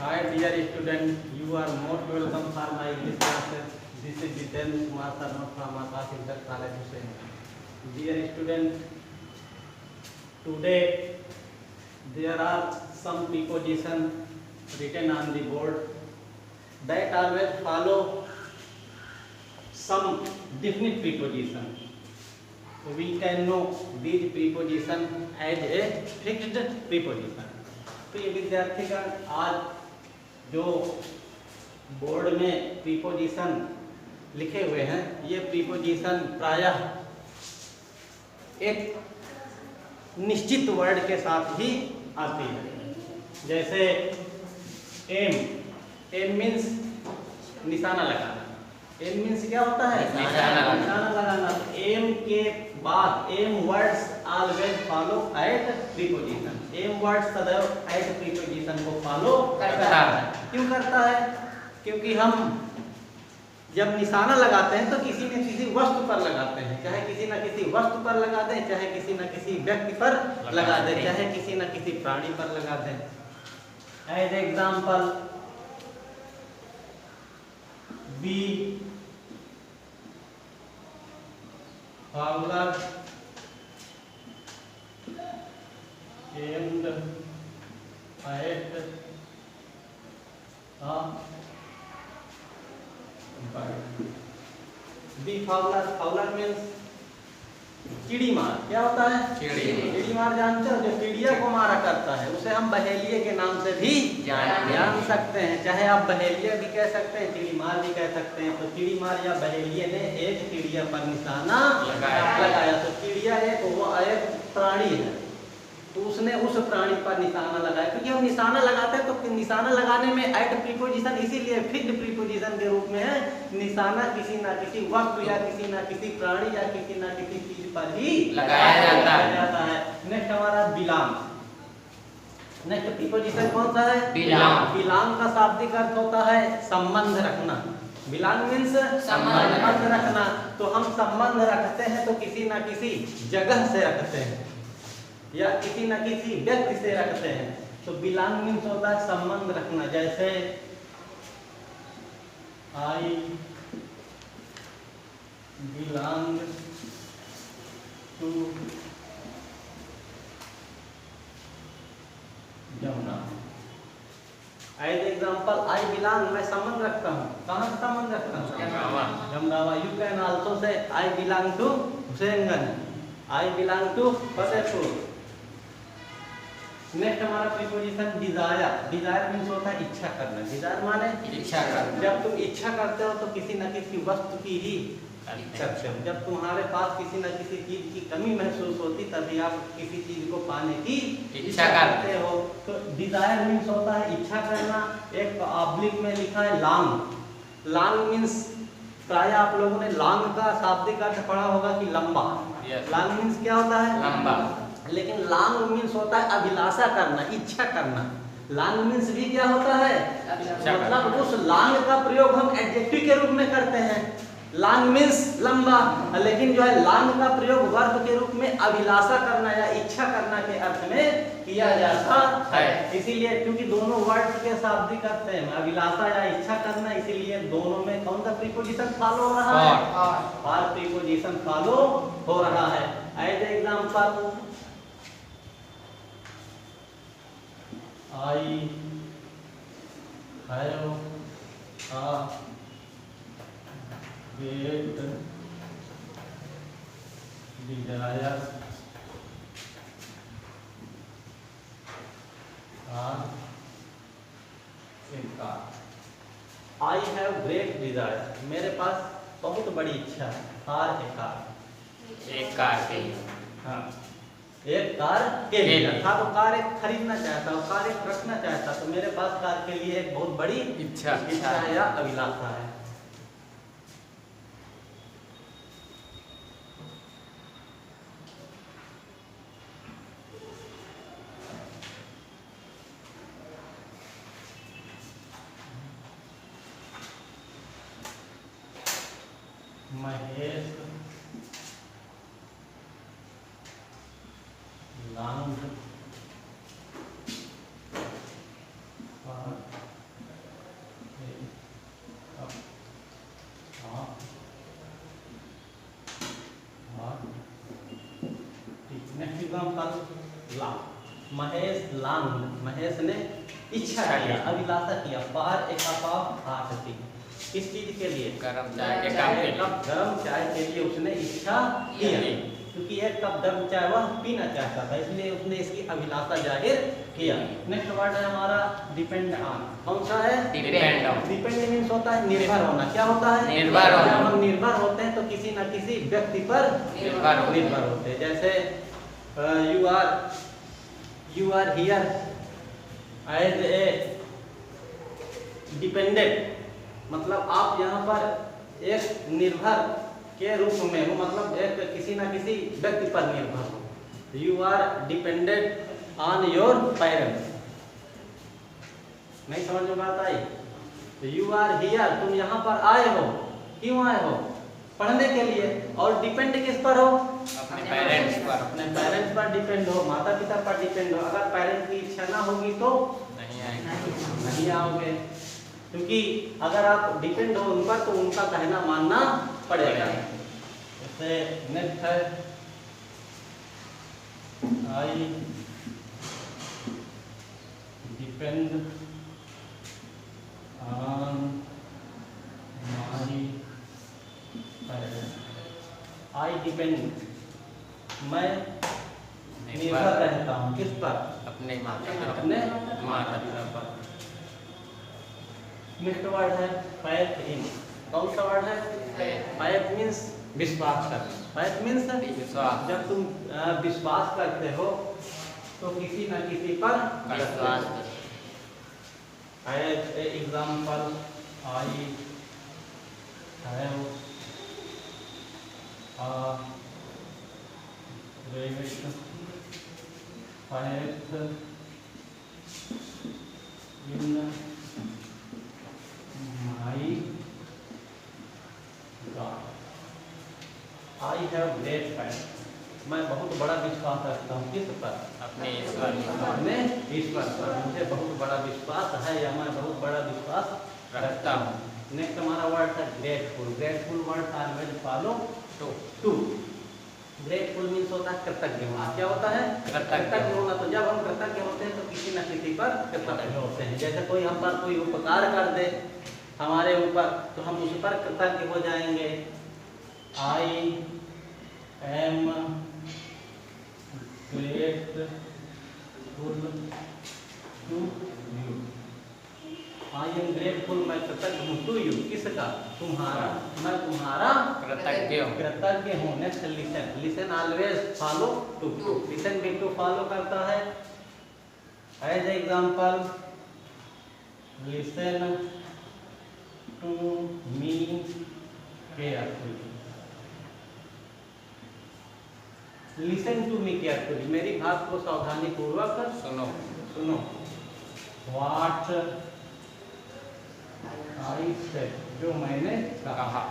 Hi dear student, you are most welcome for my English classes. This is Jiten Kumar Sharma from Akash Inter College Hussain. Dear student, today there are some prepositions written on the board that always follow some definite preposition. We can know these preposition as a fixed preposition. तो ये विद्यार्थीगण आज जो board में preposition लिखे हुए हैं, ये preposition प्रायः एक निश्चित वर्ड के साथ ही आती है। जैसे एम मीन्स निशाना लगाना। एम मीन्स क्या होता है? निशाना लगाना। एम के बाद M words always follow at preposition. M word सदैव एट प्रीपोजिशन को फॉलो करता है। क्यों करता है? क्योंकि हम जब निशाना लगाते हैं तो किसी न किसी वस्तु पर लगाते हैं, चाहे किसी न किसी वस्तु पर लगा दें, चाहे किसी न किसी व्यक्ति पर लगा दें, चाहे किसी न किसी प्राणी पर लगा दें। As example, be follower and at be fowler means चिड़ी मार। क्या होता है? चिड़ी मार जानते हो? जो चिड़िया को मारा करता है उसे हम बहेलिये के नाम से भी जान सकते हैं। चाहे आप बहेलिया भी कह सकते हैं, चिड़ी मार भी कह सकते हैं। तो चिड़ी मार या बहेलिये ने एक चिड़िया पर निशाना लगाया। तो चिड़िया एक प्राणी है, तो उसने उस प्राणी पर निशाना लगाया। क्योंकि हम निशाना लगाते हैं तो निशाना लगाने में एट प्रीपोजिशन इसीलिए फिक्स्ड प्रीपोजिशन के रूप में है। निशाना किसी ना किसी वस्तु या किसी ना किसी प्राणी या किसी ना किसी चीज पर ही लगाया जाता है। नेक्स्ट हमारा बिलोंग। नेक्स्ट प्रीपोजिशन कौन सा है? बिलोंग। बिलोंग का शाब्दिक अर्थ होता है संबंध रखना। बिलोंग मीन्स संबंध रखना। तो हम संबंध रखते हैं तो किसी ना किसी जगह से रखते हैं या किसी न किसी व्यक्ति से रखते हैं। तो बिलोंग मीन्स होता है संबंध रखना। जैसे I belong to Jamuna. As example, I belong, मैं संबंध रखता हूँ। कहाँ से संबंध रखता हूँ? जमगावा। You can also say I belong to Husainganj, I belong to Fatehpur. Next हमारा प्रीपोजिशन डिजायर। डिजायर मीन्स होता है इच्छा करना। डिजायर माने इच्छा करना। जब तुम इच्छा करते हो तो किसी न किसी वस्तु की ही करते हो। जब तुम्हारे पास किसी न किसी चीज की कमी महसूस होती तभी आप किसी चीज को पाने की इच्छा करते हो। तो डिजायर मीन्स होता है इच्छा करना। एक ऑब्लिक में लिखा है लॉन्ग। लॉन्ग मीन्स प्राय आप लोगों ने लॉन्ग का शाब्दिक अर्थ पढ़ा होगा कि लंबा। लॉन्ग मीन्स क्या होता है? लंबा। लेकिन लॉन्ग मीन्स होता है अभिलाषा करना, इच्छा करना। लॉन्ग मीन्स भी क्या होता है? मतलब उस लॉन्ग का प्रयोग हम एडजेक्टिव के रूप में करते हैं। लॉन्ग मीन्स लंबा, लेकिन जो है लॉन्ग का प्रयोग वर्ब के रूप में अभिलाषा करना या इच्छा करना के अर्थ में किया जाता है। इसीलिए क्योंकि दोनों वर्ड्स के शाब्दिक अर्थ हैं अभिलाषा या इच्छा करना, इसीलिए दोनों में कौन सा प्रीपोजिशन फॉलो हो रहा है? फॉर प्रीपोजिशन फॉलो हो रहा है। As example, I have a great desire for a car. I have great desire, मेरे पास बहुत बड़ी इच्छा है। for a car, एक कार के लिए। हाँ, एक कार के लिए। अर्थात वो कार एक खरीदना चाहता है, कार एक रखना चाहता, तो मेरे पास कार के लिए एक बहुत बड़ी इच्छा है या अभिलाषा है। महेश लॉन्ग एग्जाम्पल ला, महेश ने इच्छा किया, अभिलाषा किया, बाहर एक कप हाथ थी किस चीज के लिए, गरम चाय के काम के लिए, गरम चाय के लिए उसने इच्छा किया, क्योंकि एक कप गर्म चाय वह पीना चाहता था, इसलिए उसने इसकी अभिलाषा जाहिर किया। नेक्स्ट वर्ड है हमारा डिपेंड ऑन, कौन सा है, डिपेंड ऑन। डिपेंड मीन्स होता है निर्भर होना, क्या होता है, निर्भर होना। जब हम निर्भर होते हैं तो किसी न किसी व्यक्ति पर निर्भर होते हैं। जैसे you are here as a dependent, मतलब आप यहाँ पर एक निर्भर के रूप में हो, मतलब एक किसी न किसी व्यक्ति पर निर्भर हो। You are dependent on your parents, नहीं समझ में बात आई। यू आर हियर, तुम यहाँ पर आए हो, क्यों आए हो, पढ़ने के लिए, और डिपेंड किस पर हो, अपने पेरेंट्स पर, अपने पेरेंट्स पर डिपेंड हो, माता पिता पर डिपेंड हो। अगर पेरेंट्स की इच्छा ना होगी तो नहीं आएंगे, नहीं आओगे, क्योंकि अगर आप डिपेंड हो उन पर तो उनका कहना मानना पड़ेगा। जैसे नेक्स्ट है I depend on my parents, I depend, मैं निर्भर रहता हूँ किस पर, अपने माता पिता, अपने माता पिता पर। नेक्स्ट वर्ड है फाइथ इन, कौन सा वर्ड है, फाइथ मीन्स विश्वास कर, फाइथ मीन्स विश्वास, जब तुम विश्वास करते हो तो किसी न किसी पर विश्वास। Example I have fifth in my God, I have great fifth, मैं बहुत बड़ा विश्वास रखता हूँ किस पर, अपने ईश्वर अपने ईश्वर पर, मुझे बहुत बड़ा विश्वास है या मैं बहुत बड़ा विश्वास रखता हूँ। नेक्स्ट हमारा वर्ड है grateful, grateful word always follow to, grateful means होता है कृतज्ञ होना, क्या होता है, कृतज्ञ होना। तो जब हम कृतज्ञ होते हैं तो किसी न किसी पर कृतज्ञ होते हैं। जैसे कोई हम पर कोई उपकार कर दे हमारे ऊपर तो हम उस पर कृतज्ञ हो जाएंगे। I am grateful to you, I am grateful, मैं कृतज्ञ हूँ, टू यू, किसका, तुम्हारा, मैं तुम्हारा कृतज्ञ हूँ। Next listen, listen always follow to, listen भी टू फॉलो करता है। As example listen to me carefully, listen to me carefully, मेरी बात को सावधानी पूर्वक सुनो। व्हाट आई सेड, जो मैंने कहा।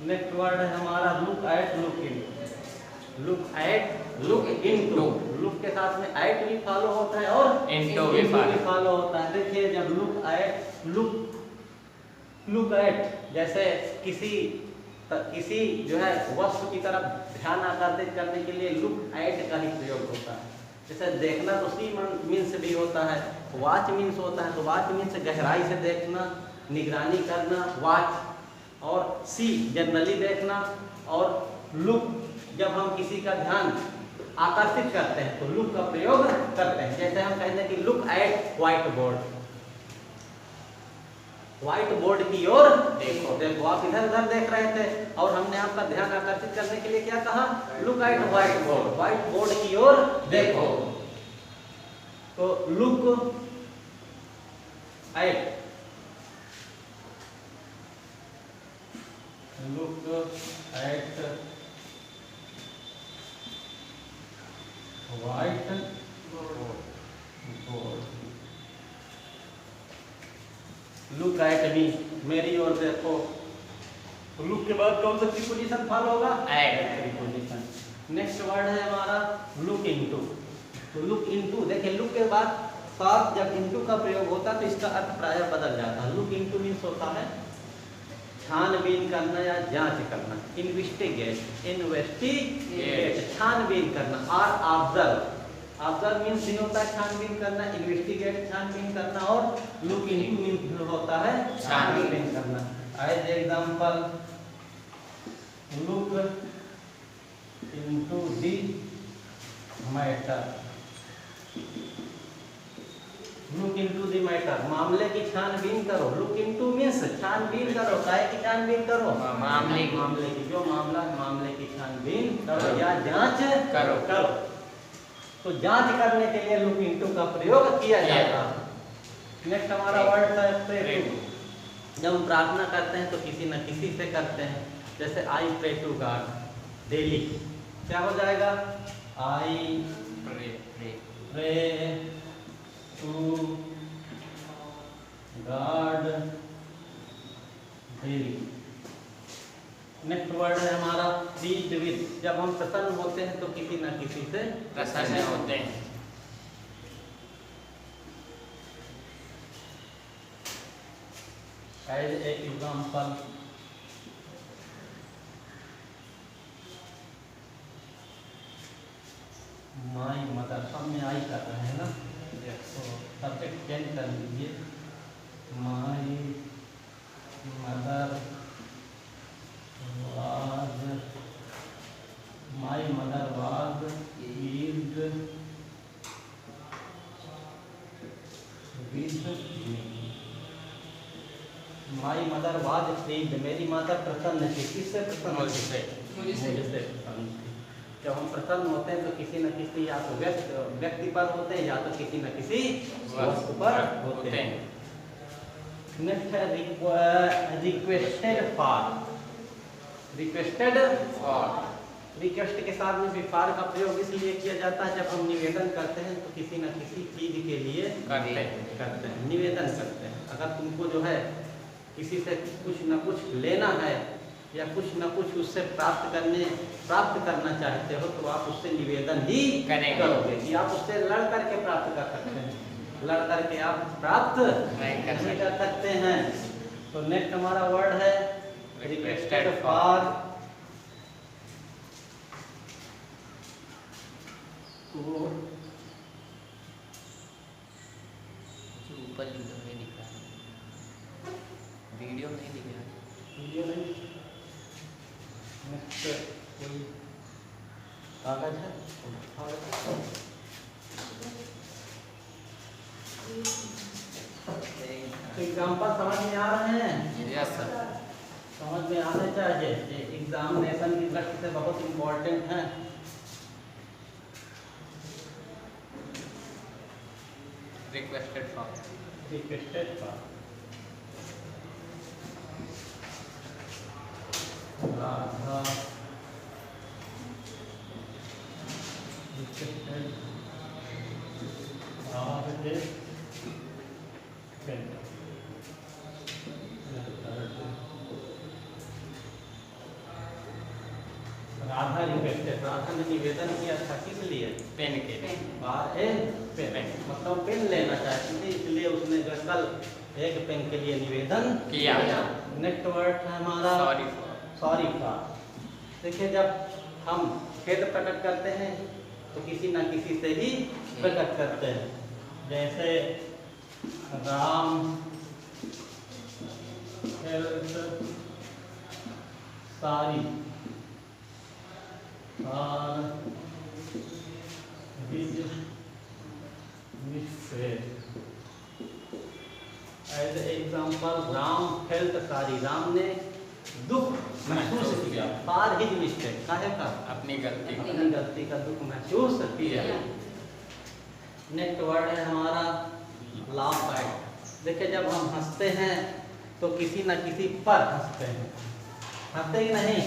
नेक्स्ट वर्ड है हमारा look at, look in, look at, look into, look के साथ में एट भी फॉलो होता है और इनटू भी फॉलो होता है। देखिए जब लुक एट, लुक एट, जैसे किसी जो है वस्तु की तरफ ध्यान आकर्षित करने के लिए लुक एट का ही प्रयोग होता है। जैसे देखना तो सी मीन्स भी होता है, वॉच मीन्स होता है, तो वॉच मीन्स गहराई से देखना, निगरानी करना, वॉच, और सी जनरली देखना, और लुक जब हम किसी का ध्यान आकर्षित करते हैं तो लुक का प्रयोग करते हैं। जैसे हम कहते हैं कि look at white board, white board की ओर देखो, देखो आप इधर उधर देख रहे थे और हमने आपका ध्यान आकर्षित करने के लिए क्या कहा, look at white board, white board की ओर देखो। तो look at, look at white board, look at me, मेरी ओर देखो। तो लुक के बाद कौन सा प्रीपोजिशन फॉलो होगा, एट प्रीपोजिशन। नेक्स्ट वर्ड है हमारा लुक इनटू, तो लुक इनटू, देखिए लुक के बाद साथ जब इनटू का प्रयोग होता है तो इसका अर्थ प्रायः बदल जाता है। लुक इनटू मीन्स होता है छानबीन करना या जांच करना। इन्वेस्टिगेट, इन्वेस्टिगेट छानबीन करना। और ऑब्जर्व, ऑब्जर्व मीन्स भी होता है छानबीन करना, इन्वेस्टिगेट छानबीन करना, और लुक इनटू मीन्स होता है छानबीन करना। As example, look into the matter, look into the matter, मामले की छानबीन करो। लुक इनटू मीन्स छानबीन करो, काहे की छानबीन करो? मामले की। मामले की, जो मामला मामले की छानबीन करो या जांच करो। करो। तो जांच करने के लिए लुक इनटू का प्रयोग किया जाता है। नेक्स्ट हमारा वर्ड है प्रे टू। जब हम प्रार्थना करते हैं तो किसी न किसी से करते हैं। जैसे I pray to God daily, क्या हो जाएगा? I pray to God daily. Next word है हमारा प्लीज्ड विद। जब हम प्रसन्न होते हैं तो किसी न किसी से प्रसन्न होते हैं। As a example, my mother, सब में आई कर रहे हैं ना, तो सब्जेक्ट चेंज कर लीजिए। My mother was, my mother was pleased with me. My mother was pleased, मेरी माता प्रसन्न थी। किससे प्रसन्न थी? मुझसे प्रसन्न थी। जब हम प्रसन्न होते हैं तो किसी न किसी, या तो व्यक्ति पर होते हैं या तो किसी न किसी वस्तु पर होते हैं। नेक्स्ट है requested for. Requested for, request के साथ में भी फॉर का प्रयोग इसलिए किया जाता है जब हम निवेदन करते हैं तो किसी न किसी चीज के लिए करते हैं, निवेदन करते हैं। अगर तुमको जो है किसी से कुछ न कुछ लेना है या कुछ न कुछ उससे प्राप्त करना चाहते हो तो आप उससे निवेदन ही करोगे। कि आप उससे लड़ करके प्राप्त कर सकते हैं, लड़ करके आप प्राप्त नहीं कर सकते हैं। तो नेक्स्ट हमारा वर्ड है रिक्वेस्टेड फॉर ऊपर नहीं दिख रहा, वीडियो नहीं दिख रहा। वीडियो नहीं। नेक्स्ट कोई कागज है? एग्जाम्पल समझ में आ रहे हैं? Yes sir. समझ में आने चाहिए। एग्जामिनेशन की दृष्टि से बहुत इम्पोर्टेंट है। Requested for, requested for Radha, requested for a pen. Radha requested, Radha ने निवेदन किया था किस लिए? पेन के लिए। पेन, मतलब पेन लेना चाहती थी, इसलिए उसने जो कल एक पेन के लिए निवेदन किया। नेक्स्ट वर्ड है हमारा सॉरी फॉर। देखिए जब हम खेद प्रकट करते हैं तो किसी न किसी से ही प्रकट करते हैं। जैसे राम सॉरी और as example, Ram felt sorry, Ram ने दुख महसूस किया फॉर हिज मिस्टेक, काहे का? अपनी गलती का दुख महसूस किया। नेक्स्ट वर्ड है हमारा लाफ एट। देखिए जब हम हंसते हैं तो किसी न किसी पर हंसते हैं, हंसते ही नहीं।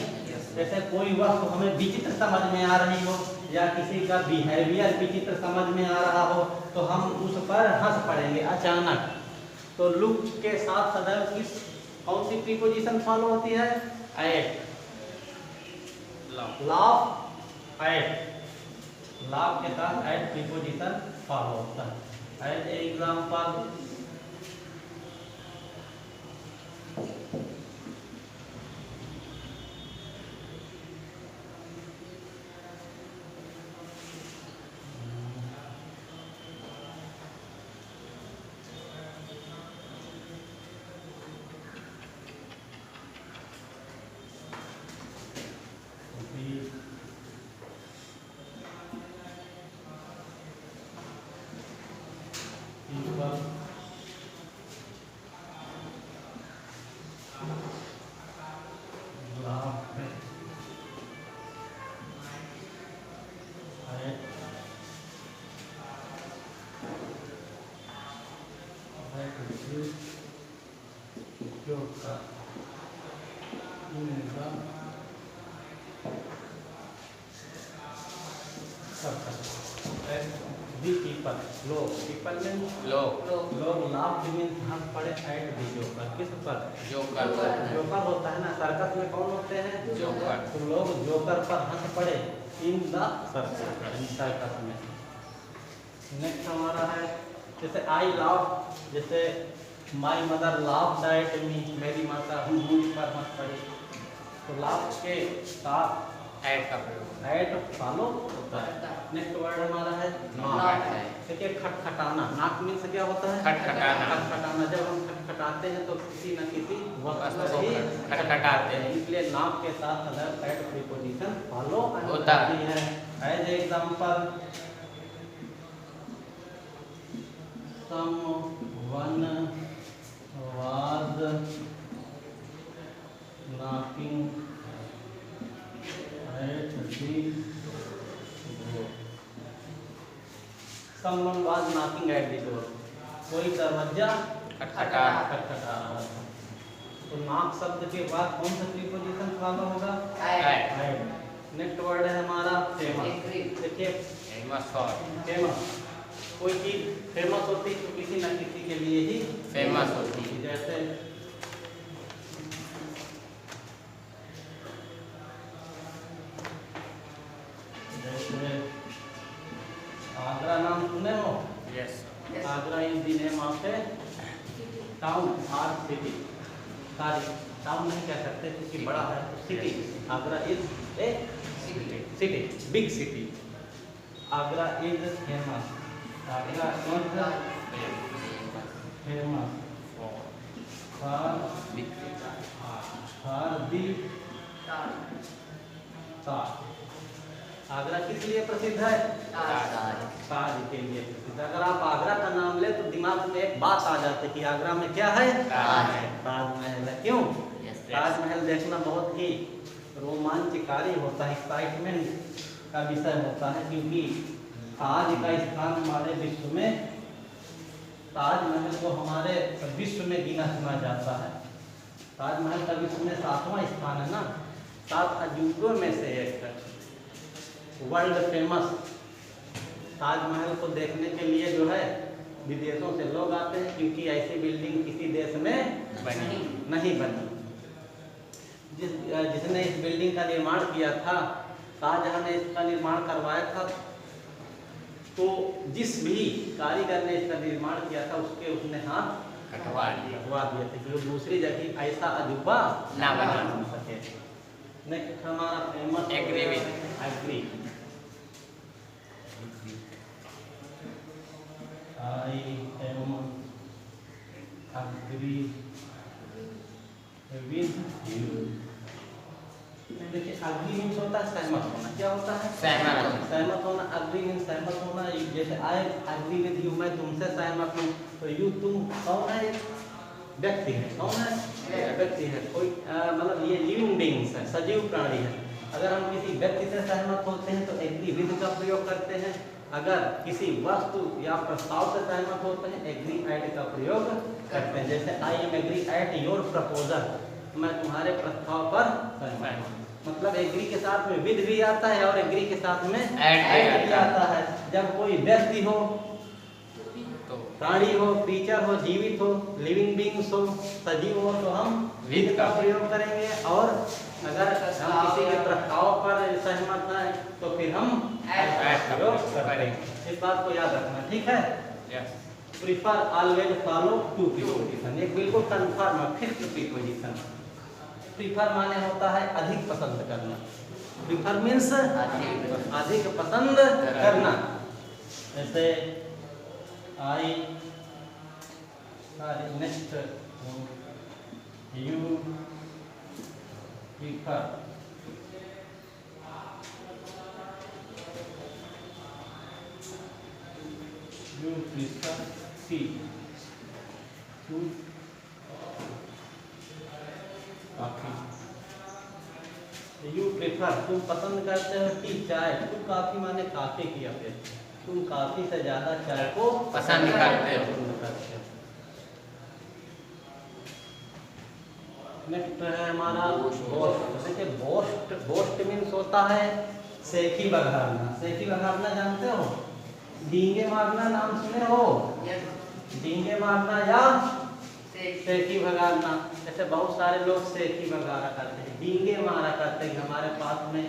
जैसे कोई वस्तु हमें विचित्र समझ में आ रही हो या किसी का बिहेवियर विचित्र समझ में आ रहा हो तो हम उस पर हंस पड़ेंगे अचानक। तो लुक के साथ सदैव कौन सी प्रीपोजिशन फॉलो होती है? एट। लाफ एट, लाफ के साथ एट प्रीपोजिशन फॉलो होता है। एज एग्जाम्पल, पीपल लोग, पीपल में लोग लोग लाभ मीन्स हम पड़े एट दी जोकर, किस पर? जोकर जोकर होता है ना, सर्कस में कौन होते हैं? जोकर। तो लोग जोकर पर हंस पड़े इन द सर्कस में। नेक्स्ट हमारा है जैसे आई लव, जैसे माई मदर लाव एट मी, मेरी माता मुझ पर हंस पड़ी। तो लाभ के साथ ऐड का प्रयोग एट फॉलो होता है। नेक्स्ट वर्ड हमारा है नाक है। देखिए खटखटाना, नाक मीन्स क्या होता है? खटखटाना। खटखटाना, जब हम खटखटाते हैं तो किसी न किसी वक्त वस्तु को ही खटखटाते हैं। इसलिए नाक के साथ अदर एट प्रीपोजिशन फॉलो होता है। As example someone was knocking at the door. Someone was knocking at the door. कोई दरवाजा खटखटा खटखटा रहा था। तो knock शब्द के बाद कौन सा प्रीपोजिशन फॉलो होगा? एड। नेक्स्ट वर्ड है हमारा फेमस। देखिए फेमस और फेमस, कोई चीज फेमस होती है तो किसी न किसी के लिए ही फेमस होती है। जैसे आगरा नाम सुने हो? Yes Agra is the name of a town और सिटी। सॉरी, टाउन नहीं कह सकते क्योंकि बड़ा है, city. Agra is a city, big city. Agra is famous, Agra is famous for the Taj. Agra किस लिए प्रसिद्ध है? ताज के लिए प्रसिद्ध। अगर आप आगरा का नाम ले तो दिमाग में एक बात आ जाती है कि आगरा में क्या है? ताजमहल है। क्यों? ताजमहल देखना बहुत ही रोमांचकारी होता है, एक्साइटमेंट का विषय होता है, क्योंकि ताज का स्थान हमारे विश्व में, ताजमहल को हमारे विश्व में गिना चुना जाता है। ताजमहल का विश्व में 7वां स्थान है ना, 7 अजूबों में से एक है। वर्ल्ड फेमस ताजमहल को देखने के लिए जो है विदेशों से लोग आते हैं, क्योंकि ऐसी बिल्डिंग किसी देश में नहीं बनी। जिसने इस बिल्डिंग का निर्माण किया था, शाहजहां ने इसका निर्माण करवाया था, तो जिस भी कारीगर ने इसका निर्माण किया था उसने हाथ कटवा दिया था कि वो दूसरी जगह ऐसा अजूबा ना बना सके। नेक्स्ट हमारा famous agree with agree. I am agree with you. देखिए एग्री मीन्स होता है सहमत होना। क्या होता है? सहमत होना। एग्री मीन्स सहमत होना। जैसे आई एग्री विद यू, मैं तुमसे सहमत हूँ। तो यू तुम कौन है? व्यक्ति है। कौन है? व्यक्ति है। कोई मतलब ये लिविंग बीइंग्स है, सजीव प्राणी है। अगर हम किसी व्यक्ति से सहमत होते हैं तो एग्री विद का प्रयोग करते हैं। अगर किसी वस्तु या प्रस्ताव से सहमत होते हैं एग्री एट का प्रयोग करते हैं। जैसे I am agree at your proposal, मैं तुम्हारे प्रस्ताव पर सहमत हूँ। मतलब एग्री के साथ में विद भी आता है और एग्री के साथ में एट भी आता है। जब कोई व्यक्ति हो, प्राणी हो, क्रीचर हो, जीवित हो, लिविंग बीइंग्स हो, सजीव हो, तो हम विद का प्रयोग करेंगे। और अगर हम किसी के प्रस्ताव पर सहमत हैं तो फिर हम एट का प्रयोग करेंगे। इस बात को याद रखना, ठीक है? Prefer always follow to preposition, एक बिल्कुल कन्फर्म फिक्स्ड प्रीपोजिशन। प्रीफर माने होता है अधिक पसंद करना। प्रीफर मीन्स अधिक पसंद करना। जैसे I next you prefer, you prefer tea to coffee. You prefer तुम पसंद करते हो टी चाय टू कॉफी माने कॉफी की अपेक्षा तुम कॉफी से ज्यादा चाय को पसंद करते हो। नेक्स्ट है हमारा बोस्ट। देखिए बोस्ट, बोस्ट मीन्स होता है सेखी बघारना। सेखी बघारना जानते हो? डींगे मारना नाम सुने हो? डींगे मारना या सेखी बघारना। ऐसे बहुत सारे लोग सेखी बघारा करते हैं, डींगे मारा करते हैं। हमारे पास में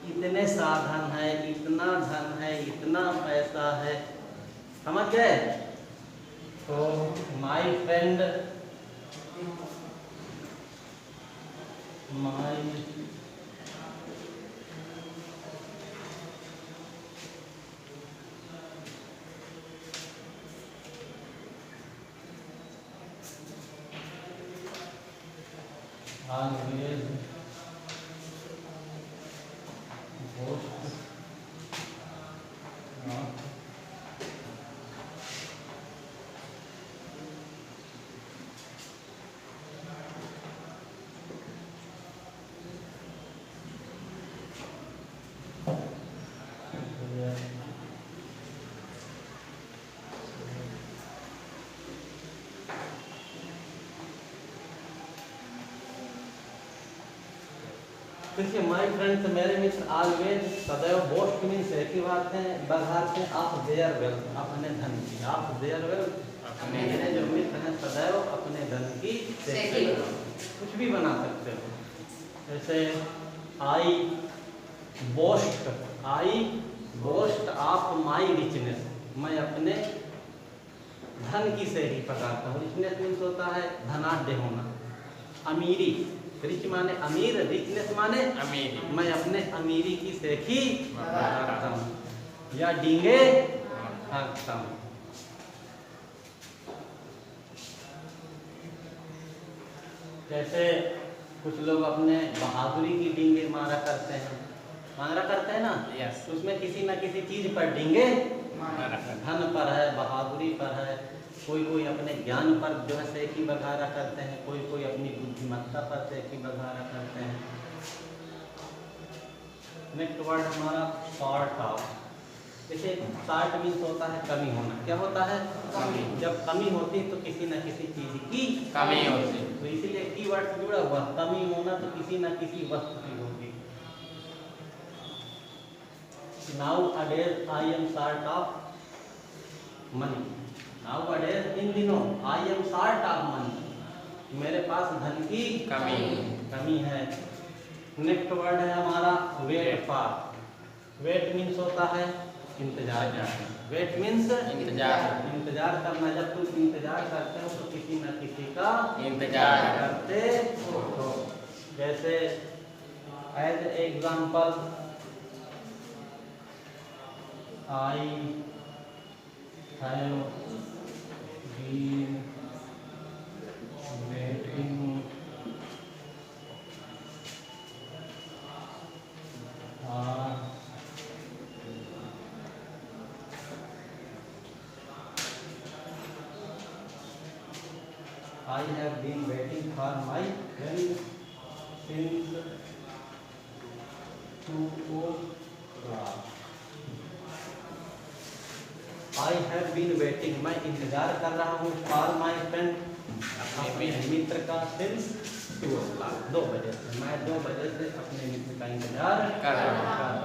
इतने साधन है, इतना धन है, इतना पैसा है, समझ गए? तो my friend, my always boast not देखिए माय फ्रेंड्स, मेरे मित्र, ऑलवेज सदैव, बोस्ट मीन्स एक ही बात है, बघारते आप देयर वेल्थ, अपने धन की, आप देयर वेल्थ, मेरे जो मित्र हैं सदैव अपने धन की सेखी, कुछ भी बना सकते हो। जैसे आई बोस्ट ऑफ माई रिचनेस, मैं अपने धन की सेखी पकाता हूँ। रिचनेस मीन्स होता है धनाढ्य होना, अमीरी। रिच माने अमीर, रिचनेस माने अमीरी। मैं अपने अमीरी की सेखी पकाता हूँ या डींगे हाँकता हूँ। जैसे कुछ लोग अपने बहादुरी की डींगे मारा करते हैं ना। यस। उसमें किसी न किसी चीज पर डींगे, धन पर है, बहादुरी पर है, कोई अपने ज्ञान पर जो है सेखी बघारा करते हैं, कोई अपनी बुद्धिमत्ता पर सेखी बघारा करते हैं। नेक्स्ट वर्ड हमारा शॉर्ट ऑफ। देखिए शॉर्ट मीन्स होता है कमी होना। क्या होता है? कमी। जब कमी होती है तो किसी न किसी चीज की कमी होती है, तो इसीलिए कीवर्ड से जुड़ा हुआ, कमी होना तो किसी न किसी वस्तु की होगी। Nowadays I am short of money। Nowadays इन दिनों I am short of money, मेरे पास धन की कमी है। नेक्स्ट वर्ड है हमारा वेट फॉर। वेट मीन्स होता है इंतजार। वेट मीन्स इंतजार करना। जब तुम इंतजार करते हो तो किसी न किसी का इंतजार करते हो। जैसे as example, I have been waiting I have been waiting for my friend since 2 o'clock। I have been waiting, मैं इंतजार कर रहा हूँ, for my friend, अपने मित्र का, since 2 o'clock, 2 बजे से। मैं 2 बजे से अपने मित्र का इंतजार कर रहा हूँ।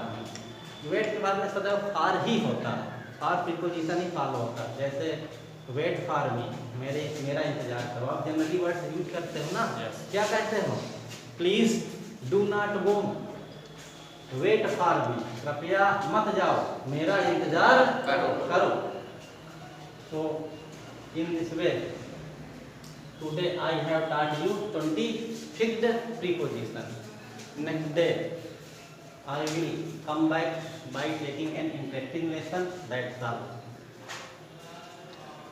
वेट के बाद में सदैव फार ही होता है, फार प्रीपोजिशन ही फॉलो होता है। जैसे वेट फॉर मी, मेरा इंतजार करो। आप जनरली वर्ड्स यूज करते हो ना। क्या कहते हो? Please do not go, wait for me, कृपया मत जाओ, मेरा इंतजार करो। So in this way today I have taught you 20 fixed preposition. Next day I will come back by taking an interesting lesson. That's all.